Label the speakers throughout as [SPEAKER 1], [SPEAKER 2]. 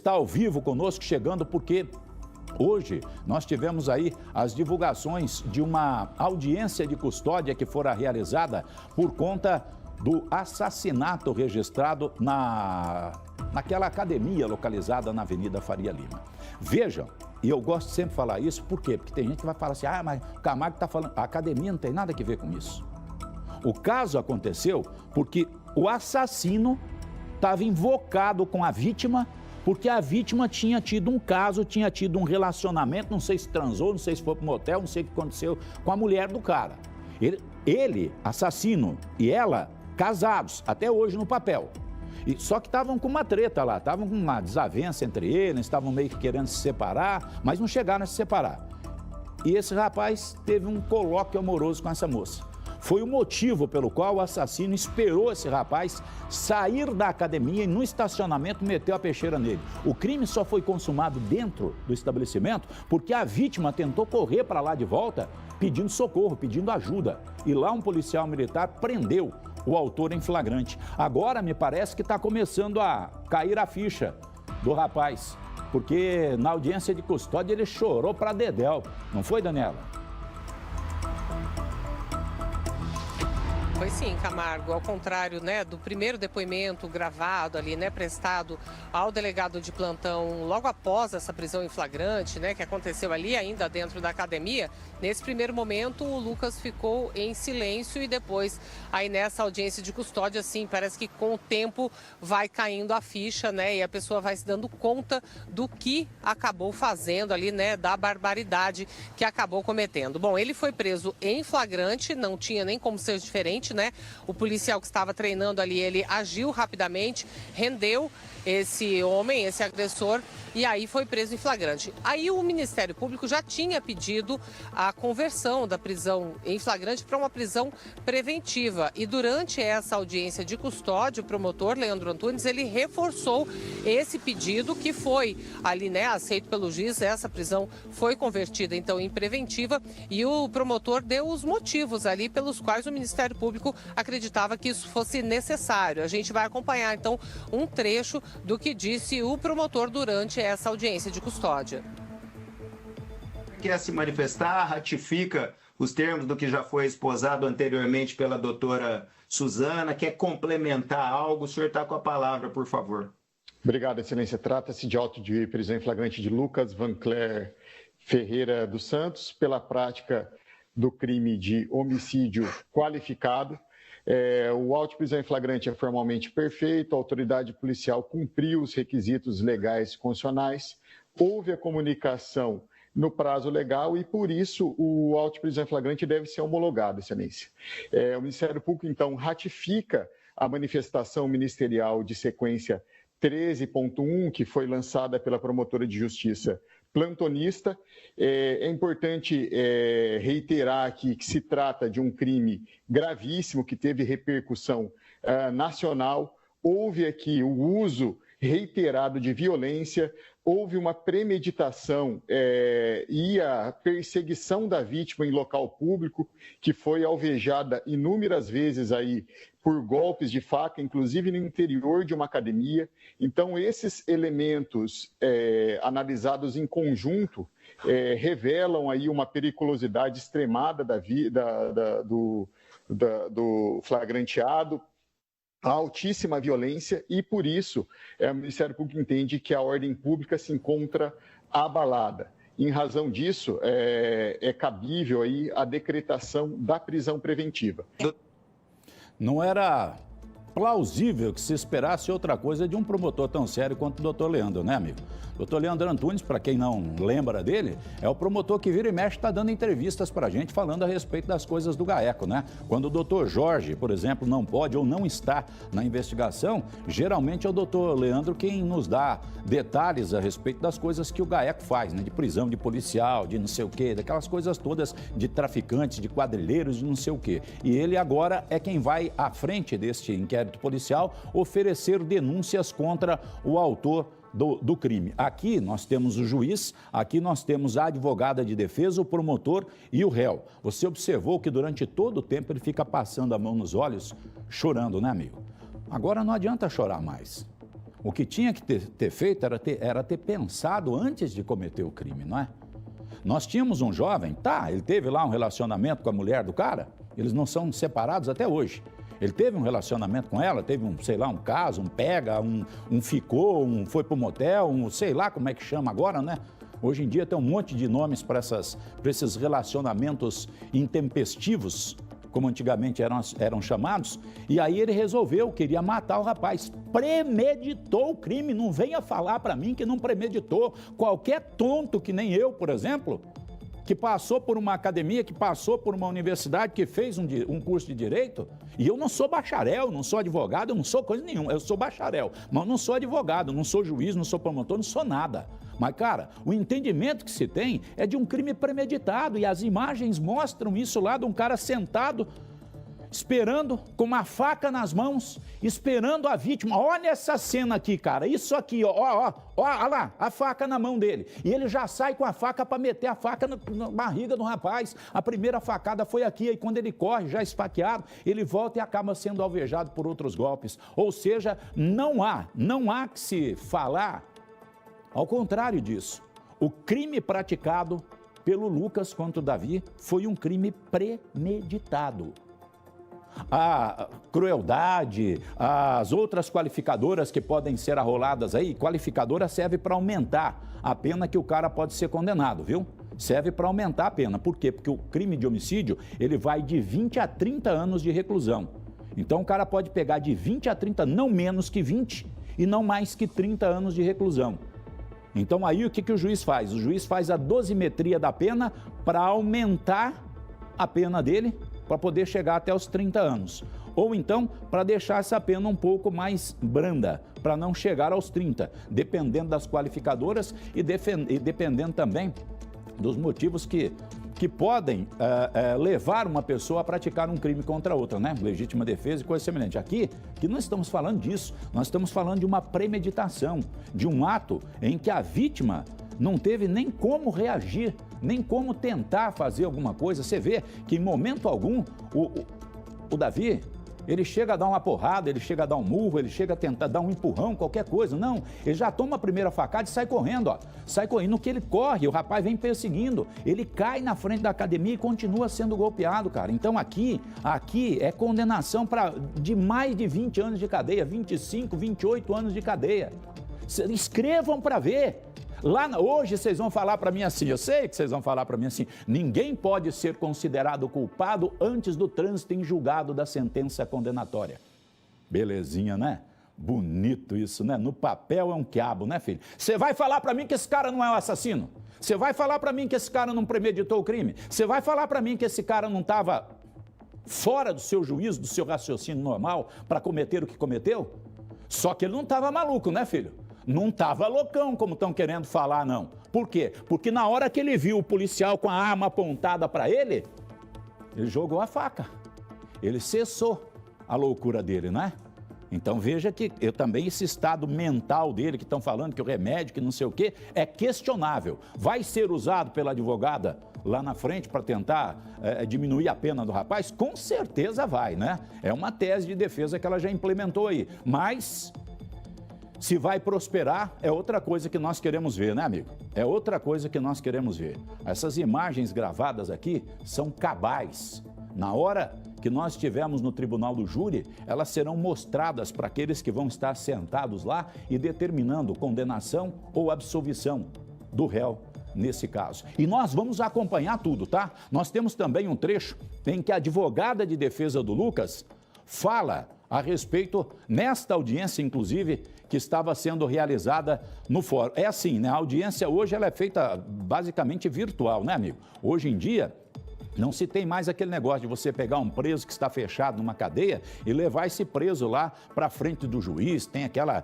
[SPEAKER 1] está ao vivo conosco, chegando porque hoje nós tivemos aí as divulgações de uma audiência de custódia que fora realizada por conta do assassinato registrado naquela academia localizada na Avenida Faria Lima. Vejam, e eu gosto sempre de falar isso, por quê? Porque tem gente que vai falar assim, mas o Camargo está falando, a academia não tem nada a ver com isso. O caso aconteceu porque o assassino estava invocado com a vítima, porque a vítima tinha tido um caso, tinha tido um relacionamento, não sei se transou, não sei se foi para um motel, não sei o que aconteceu com a mulher do cara. Ele, assassino, e ela, casados, até hoje no papel. Só que estavam com uma treta lá, estavam com uma desavença entre eles, estavam meio que querendo se separar, mas não chegaram a se separar. E esse rapaz teve um colóquio amoroso com essa moça. Foi o motivo pelo qual o assassino esperou esse rapaz sair da academia e no estacionamento meteu a peixeira nele. O crime só foi consumado dentro do estabelecimento porque a vítima tentou correr para lá de volta pedindo socorro, pedindo ajuda. E lá um policial militar prendeu o autor em flagrante. Agora me parece que está começando a cair a ficha do rapaz, porque na audiência de custódia ele chorou para dedéu. Não foi, Daniela?
[SPEAKER 2] Foi sim, Camargo, ao contrário, né, do primeiro depoimento gravado ali, né, prestado ao delegado de plantão logo após essa prisão em flagrante, né, que aconteceu ali ainda dentro da academia. Nesse primeiro momento, o Lucas ficou em silêncio e depois, aí nessa audiência de custódia, sim, parece que com o tempo vai caindo a ficha, né, e a pessoa vai se dando conta do que acabou fazendo ali, né, da barbaridade que acabou cometendo. Bom, ele foi preso em flagrante, não tinha nem como ser diferente, né? O policial que estava treinando ali, ele agiu rapidamente, rendeu esse homem, esse agressor, e aí foi preso em flagrante. Aí o Ministério Público já tinha pedido a conversão da prisão em flagrante para uma prisão preventiva. E durante essa audiência de custódia, o promotor Leandro Antunes, ele reforçou esse pedido que foi ali, né, aceito pelo juiz. Essa prisão foi convertida então em preventiva e o promotor deu os motivos ali pelos quais o Ministério Público acreditava que isso fosse necessário. A gente vai acompanhar então um trecho do que disse o promotor durante essa audiência de custódia.
[SPEAKER 3] Quer se manifestar, ratifica os termos do que já foi esposado anteriormente pela doutora Suzana, quer complementar algo? O senhor está com a palavra, por favor.
[SPEAKER 4] Obrigado, excelência. Trata-se de auto de prisão em flagrante de Lucas Vancler Ferreira dos Santos pela prática do crime de homicídio qualificado. O auto de prisão em flagrante é formalmente perfeito, a autoridade policial cumpriu os requisitos legais e constitucionais, houve a comunicação no prazo legal e, por isso, o auto de prisão em flagrante deve ser homologado, excelência. O Ministério Público, então, ratifica a manifestação ministerial de sequência 13.1, que foi lançada pela promotora de justiça plantonista. É importante reiterar aqui que se trata de um crime gravíssimo que teve repercussão nacional. Houve aqui o uso reiterado de violência, houve uma premeditação e a perseguição da vítima em local público, que foi alvejada inúmeras vezes aí por golpes de faca, inclusive no interior de uma academia. Então, esses elementos analisados em conjunto revelam aí uma periculosidade extremada do flagranteado, a altíssima violência e, por isso, o Ministério Público entende que a ordem pública se encontra abalada. Em razão disso, é cabível aí a decretação da prisão preventiva.
[SPEAKER 1] Não era plausível que se esperasse outra coisa de um promotor tão sério quanto o doutor Leandro, né, amigo? Doutor Leandro Antunes, para quem não lembra dele, é o promotor que vira e mexe, está dando entrevistas para a gente falando a respeito das coisas do GAECO, né? Quando o doutor Jorge, por exemplo, não pode ou não está na investigação, geralmente é o doutor Leandro quem nos dá detalhes a respeito das coisas que o GAECO faz, né? De prisão de policial, de não sei o quê, daquelas coisas todas de traficantes, de quadrilheiros, de não sei o quê. E ele agora é quem vai à frente deste inquérito policial oferecer denúncias contra o autor do crime. Aqui nós temos o juiz, aqui nós temos a advogada de defesa, o promotor e o réu. Você observou que durante todo o tempo ele fica passando a mão nos olhos, chorando, né, amigo? Agora não adianta chorar mais. O que tinha que ter feito era ter pensado antes de cometer o crime, não é? Nós tínhamos um jovem, ele teve lá um relacionamento com a mulher do cara, eles não são separados até hoje. Ele teve um relacionamento com ela, teve um caso, um pega, um ficou, foi pro motel, sei lá como é que chama agora, né? Hoje em dia tem um monte de nomes para esses relacionamentos intempestivos, como antigamente eram chamados, e aí ele queria matar o rapaz, premeditou o crime, não venha falar para mim que não premeditou. Qualquer tonto que nem eu, por exemplo, que passou por uma academia, que passou por uma universidade, que fez um curso de direito, e eu não sou bacharel, não sou advogado, eu não sou coisa nenhuma, eu sou bacharel, mas não sou advogado, não sou juiz, não sou promotor, não sou nada. Mas, cara, o entendimento que se tem é de um crime premeditado, e as imagens mostram isso lá de um cara sentado, esperando, com uma faca nas mãos, esperando a vítima. Olha essa cena aqui, cara, isso aqui, olha lá, a faca na mão dele. E ele já sai com a faca para meter a faca na barriga do rapaz. A primeira facada foi aqui, aí quando ele corre, já esfaqueado, ele volta e acaba sendo alvejado por outros golpes. Ou seja, não há que se falar ao contrário disso. O crime praticado pelo Lucas contra o Davi foi um crime premeditado. A crueldade, as outras qualificadoras que podem ser arroladas aí, qualificadora serve para aumentar a pena que o cara pode ser condenado, viu? Serve para aumentar a pena. Por quê? Porque o crime de homicídio, ele vai de 20 a 30 anos de reclusão. Então o cara pode pegar de 20 a 30, não menos que 20 e não mais que 30 anos de reclusão. Então aí o que o juiz faz? O juiz faz a dosimetria da pena para aumentar a pena dele, para poder chegar até os 30 anos. Ou então, para deixar essa pena um pouco mais branda, para não chegar aos 30, dependendo das qualificadoras e dependendo também dos motivos que podem levar uma pessoa a praticar um crime contra outra, né? Legítima defesa e coisa semelhante. Aqui, que não estamos falando disso, nós estamos falando de uma premeditação, de um ato em que a vítima não teve nem como reagir, nem como tentar fazer alguma coisa. Você vê que em momento algum o Davi, ele chega a dar uma porrada, ele chega a dar um murro, ele chega a tentar dar um empurrão, qualquer coisa. Não, ele já toma a primeira facada e sai correndo, ó. Sai correndo. No que ele corre, o rapaz vem perseguindo. Ele cai na frente da academia e continua sendo golpeado, cara. Então aqui é condenação de mais de 20 anos de cadeia, 25, 28 anos de cadeia. Escrevam para ver. Hoje vocês vão falar para mim assim, eu sei que vocês vão falar para mim assim, ninguém pode ser considerado culpado antes do trânsito em julgado da sentença condenatória. Belezinha, né? Bonito isso, né? No papel é um quiabo, né, filho? Você vai falar para mim que esse cara não é um assassino? Você vai falar para mim que esse cara não premeditou o crime? Você vai falar para mim que esse cara não estava fora do seu juízo, do seu raciocínio normal para cometer o que cometeu? Só que ele não estava maluco, né, filho? Não estava loucão, como estão querendo falar, não. Por quê? Porque na hora que ele viu o policial com a arma apontada para ele jogou a faca. Ele cessou a loucura dele, né? Então veja que também esse estado mental dele, que estão falando que o remédio, que não sei o quê, é questionável. Vai ser usado pela advogada lá na frente para tentar diminuir a pena do rapaz? Com certeza vai, né? É uma tese de defesa que ela já implementou aí. Mas se vai prosperar, é outra coisa que nós queremos ver, né, amigo? É outra coisa que nós queremos ver. Essas imagens gravadas aqui são cabais. Na hora que nós estivermos no tribunal do júri, elas serão mostradas para aqueles que vão estar sentados lá e determinando condenação ou absolvição do réu nesse caso. E nós vamos acompanhar tudo, tá? Nós temos também um trecho em que a advogada de defesa do Lucas fala a respeito, nesta audiência, inclusive, que estava sendo realizada no fórum. É assim, né? A audiência hoje ela é feita basicamente virtual, né, amigo? Hoje em dia, não se tem mais aquele negócio de você pegar um preso que está fechado numa cadeia e levar esse preso lá para frente do juiz, tem aquela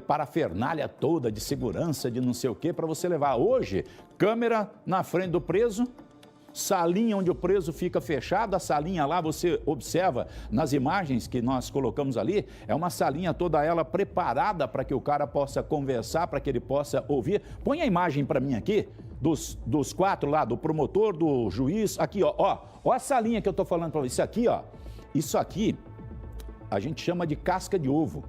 [SPEAKER 1] parafernália toda de segurança, de não sei o quê, para você levar. Hoje, câmera na frente do preso, salinha onde o preso fica fechado, a salinha lá, você observa nas imagens que nós colocamos ali, é uma salinha toda ela preparada para que o cara possa conversar, para que ele possa ouvir. Põe a imagem para mim aqui, dos quatro lá, do promotor, do juiz, aqui, ó a salinha que eu estou falando para você, isso aqui a gente chama de casca de ovo.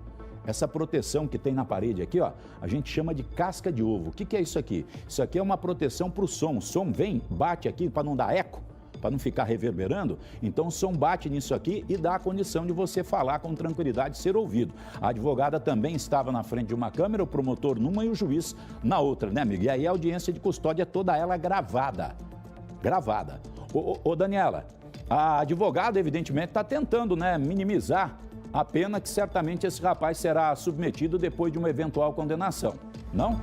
[SPEAKER 1] essa proteção que tem na parede aqui, ó, a gente chama de casca de ovo. O que que é isso aqui? Isso aqui é uma proteção para o som. O som vem, bate aqui para não dar eco, para não ficar reverberando. Então o som bate nisso aqui e dá a condição de você falar com tranquilidade e ser ouvido. A advogada também estava na frente de uma câmera, o promotor numa e o juiz na outra, né, amigo? E aí a audiência de custódia toda ela gravada. Gravada. Ô Daniela, a advogada evidentemente está tentando, né, minimizar a pena que certamente esse rapaz será submetido depois de uma eventual condenação, não?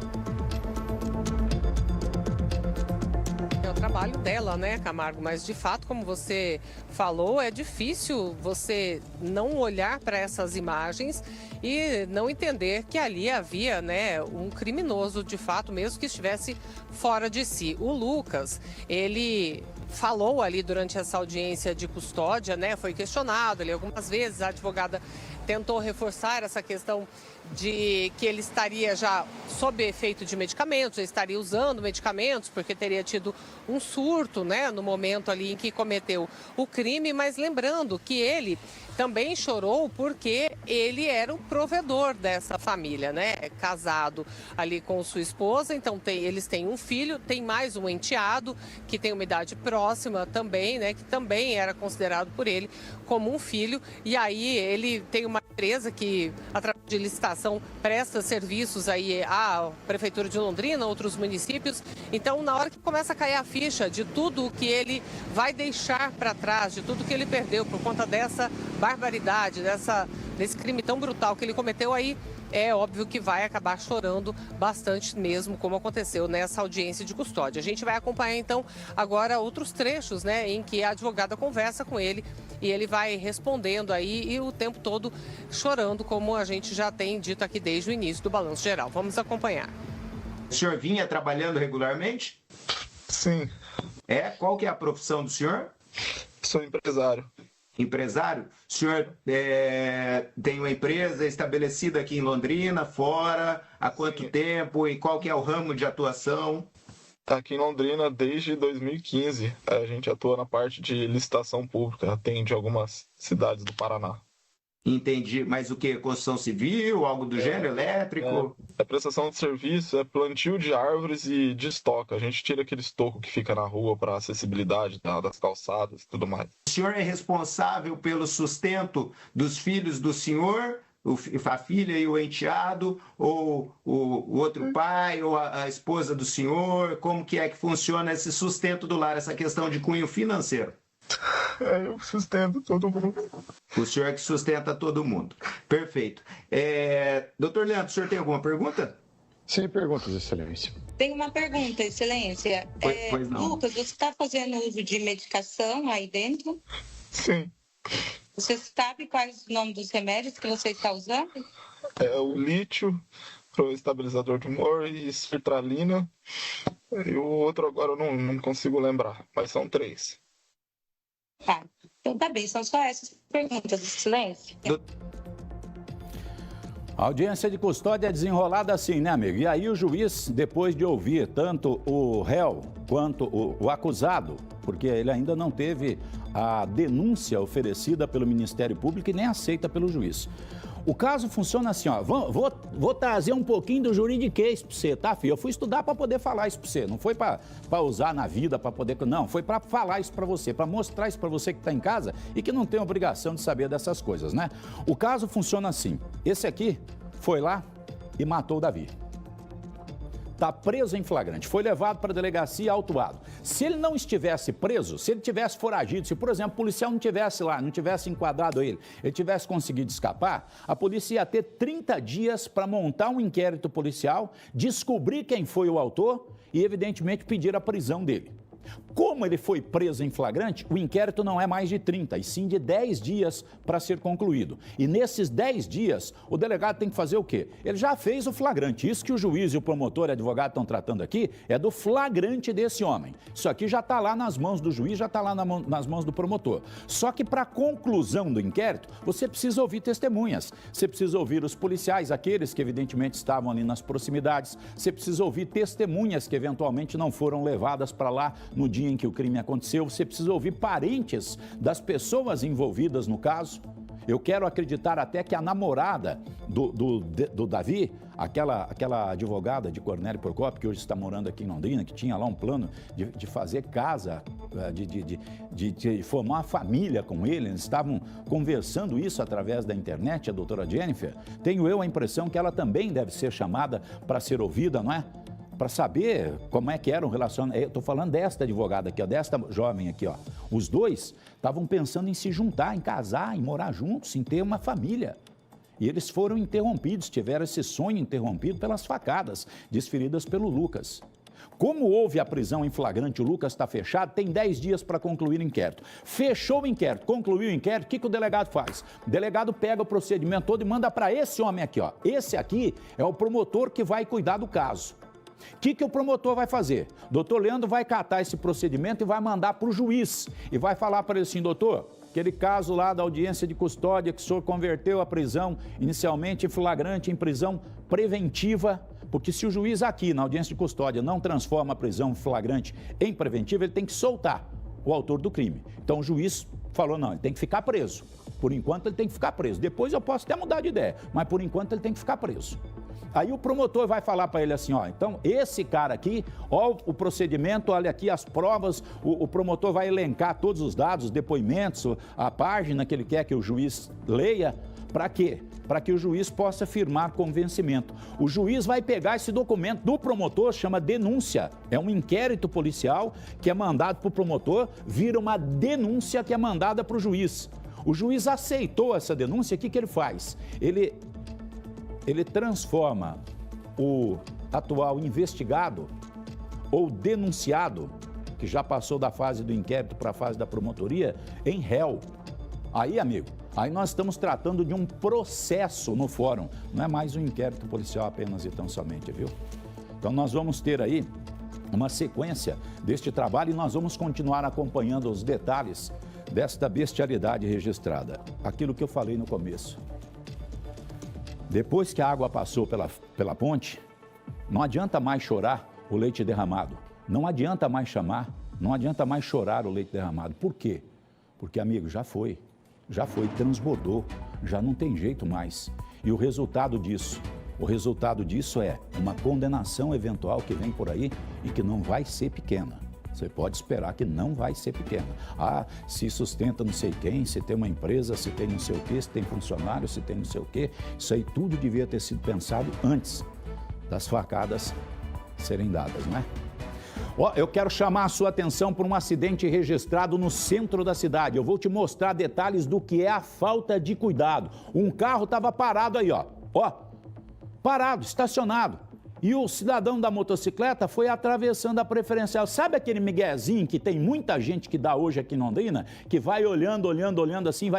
[SPEAKER 2] É o trabalho dela, né, Camargo? Mas, de fato, como você falou, é difícil você não olhar para essas imagens e não entender que ali havia, né, um criminoso, de fato, mesmo que estivesse fora de si. O Lucas, ele falou ali durante essa audiência de custódia, né, foi questionado ali algumas vezes, a advogada tentou reforçar essa questão de que ele estaria já sob efeito de medicamentos, ele estaria usando medicamentos porque teria tido um surto, né, no momento ali em que cometeu o crime, mas lembrando que ele também chorou porque ele era o provedor dessa família, né, casado ali com sua esposa, então eles têm um filho, tem mais um enteado que tem uma idade próxima também, né, que também era considerado por ele como um filho, e aí ele tem uma empresa que, através de licitação, presta serviços aí à Prefeitura de Londrina, outros municípios. Então, na hora que começa a cair a ficha de tudo que ele vai deixar para trás, de tudo que ele perdeu por conta dessa barbaridade, desse crime tão brutal que ele cometeu, aí é óbvio que vai acabar chorando bastante mesmo, como aconteceu nessa audiência de custódia. A gente vai acompanhar, então, agora outros trechos, né, em que a advogada conversa com ele e ele vai respondendo aí e o tempo todo chorando, como a gente já tem dito aqui desde o início do Balanço Geral. Vamos acompanhar.
[SPEAKER 3] O senhor vinha trabalhando regularmente?
[SPEAKER 5] Sim.
[SPEAKER 3] Qual que é a profissão do senhor?
[SPEAKER 5] Sou empresário.
[SPEAKER 3] Empresário? O senhor tem uma empresa estabelecida aqui em Londrina, fora? Há quanto tempo? E qual que é o ramo de atuação?
[SPEAKER 5] Aqui em Londrina desde 2015. A gente atua na parte de licitação pública, atende algumas cidades do Paraná.
[SPEAKER 3] Entendi. Mas o que? Construção civil, algo do gênero, elétrico?
[SPEAKER 5] É prestação de serviço, é plantio de árvores e de estoque. A gente tira aquele estoco que fica na rua para acessibilidade das calçadas e tudo mais.
[SPEAKER 3] O senhor é responsável pelo sustento dos filhos do senhor, a filha e o enteado, ou o outro pai, ou a esposa do senhor? Como que é que funciona esse sustento do lar, essa questão de cunho financeiro?
[SPEAKER 5] Eu sustento todo mundo.
[SPEAKER 3] O senhor é que sustenta todo mundo. Perfeito. Doutor Leandro, o senhor tem alguma pergunta?
[SPEAKER 4] Sem perguntas, Excelência.
[SPEAKER 6] Tem uma pergunta, Excelência.
[SPEAKER 3] Pois não.
[SPEAKER 6] Lucas, você está fazendo uso de medicação aí dentro?
[SPEAKER 5] Sim.
[SPEAKER 6] Você sabe quais os nomes dos remédios que você está usando?
[SPEAKER 5] O lítio, o estabilizador de humor e sertralina. E o outro agora eu não consigo lembrar, mas são 3.
[SPEAKER 6] Tá. Então tá bem, são só essas perguntas, Excelência.
[SPEAKER 1] A audiência de custódia é desenrolada assim, né, amigo? E aí o juiz, depois de ouvir tanto o réu quanto o acusado, porque ele ainda não teve a denúncia oferecida pelo Ministério Público e nem aceita pelo juiz. O caso funciona assim, ó, vou trazer um pouquinho do juridiquês para você, tá, filho? Eu fui estudar para poder falar isso para você, não foi para usar na vida, para poder... Não, foi para falar isso para você, para mostrar isso para você que está em casa e que não tem obrigação de saber dessas coisas, né? O caso funciona assim, esse aqui foi lá e matou o Davi. Está preso em flagrante, foi levado para a delegacia e autuado. Se ele não estivesse preso, se ele tivesse foragido, se, por exemplo, o policial não tivesse lá, não tivesse enquadrado ele tivesse conseguido escapar, a polícia ia ter 30 dias para montar um inquérito policial, descobrir quem foi o autor e, evidentemente, pedir a prisão dele. Como ele foi preso em flagrante, o inquérito não é mais de 30, e sim de 10 dias para ser concluído. E nesses 10 dias, o delegado tem que fazer o quê? Ele já fez o flagrante. Isso que o juiz e o promotor e o advogado estão tratando aqui é do flagrante desse homem. Isso aqui já está lá nas mãos do juiz, já está lá nas mãos do promotor. Só que para a conclusão do inquérito, você precisa ouvir testemunhas. Você precisa ouvir os policiais, aqueles que evidentemente estavam ali nas proximidades. Você precisa ouvir testemunhas que eventualmente não foram levadas para lá no dia em que o crime aconteceu. Você precisa ouvir parentes das pessoas envolvidas no caso. Eu quero acreditar até que a namorada do Davi, aquela advogada de Cornélio Procópio, que hoje está morando aqui em Londrina, que tinha lá um plano de fazer casa, de formar uma família com ele, eles estavam conversando isso através da internet, a doutora Jennifer, tenho eu a impressão que ela também deve ser chamada para ser ouvida, não é? Para saber como é que era o relacionamento. Eu estou falando desta advogada aqui, ó, desta jovem aqui, ó. Os dois estavam pensando em se juntar, em casar, em morar juntos, em ter uma família. E eles foram interrompidos, tiveram esse sonho interrompido pelas facadas desferidas pelo Lucas. Como houve a prisão em flagrante, o Lucas está fechado, tem 10 dias para concluir o inquérito. Fechou o inquérito, concluiu o inquérito, o que o delegado faz? O delegado pega o procedimento todo e manda para esse homem aqui, ó. Esse aqui é o promotor que vai cuidar do caso. O que o promotor vai fazer? Doutor Leandro vai catar esse procedimento e vai mandar para o juiz. E vai falar para ele assim, doutor, aquele caso lá da audiência de custódia que o senhor converteu a prisão inicialmente flagrante em prisão preventiva, porque se o juiz aqui na audiência de custódia não transforma a prisão flagrante em preventiva, ele tem que soltar o autor do crime. Então o juiz falou, não, ele tem que ficar preso. Por enquanto ele tem que ficar preso. Depois eu posso até mudar de ideia, mas por enquanto ele tem que ficar preso. Aí o promotor vai falar para ele assim, ó, então esse cara aqui, ó o procedimento, olha aqui as provas, o promotor vai elencar todos os dados, os depoimentos, a página que ele quer que o juiz leia, para quê? Para que o juiz possa firmar convencimento. O juiz vai pegar esse documento do promotor, chama denúncia, é um inquérito policial que é mandado para o promotor, vira uma denúncia que é mandada para o juiz. O juiz aceitou essa denúncia, o que ele faz? Ele transforma o atual investigado ou denunciado, que já passou da fase do inquérito para a fase da promotoria, em réu. Aí, amigo, aí nós estamos tratando de um processo no fórum, não é mais um inquérito policial apenas e tão somente, viu? Então nós vamos ter aí uma sequência deste trabalho e nós vamos continuar acompanhando os detalhes desta bestialidade registrada. Aquilo que eu falei no começo. Depois que a água passou pela ponte, não adianta mais chorar o leite derramado. Não adianta mais chamar, não adianta mais chorar o leite derramado. Por quê? Porque, amigo, já foi, transbordou, já não tem jeito mais. E o resultado disso é uma condenação eventual que vem por aí e que não vai ser pequena. Você pode esperar que não vai ser pequena. Ah, se sustenta não sei quem, se tem uma empresa, se tem não sei o quê, se tem funcionário, se tem não sei o quê. Isso aí tudo devia ter sido pensado antes das facadas serem dadas, não é? Ó, eu quero chamar a sua atenção para um acidente registrado no centro da cidade. Eu vou te mostrar detalhes do que é a falta de cuidado. Um carro estava parado aí, ó, parado, estacionado. E o cidadão da motocicleta foi atravessando a preferencial. Sabe aquele miguezinho que tem muita gente que dá hoje aqui em Londrina? Que vai olhando assim, vai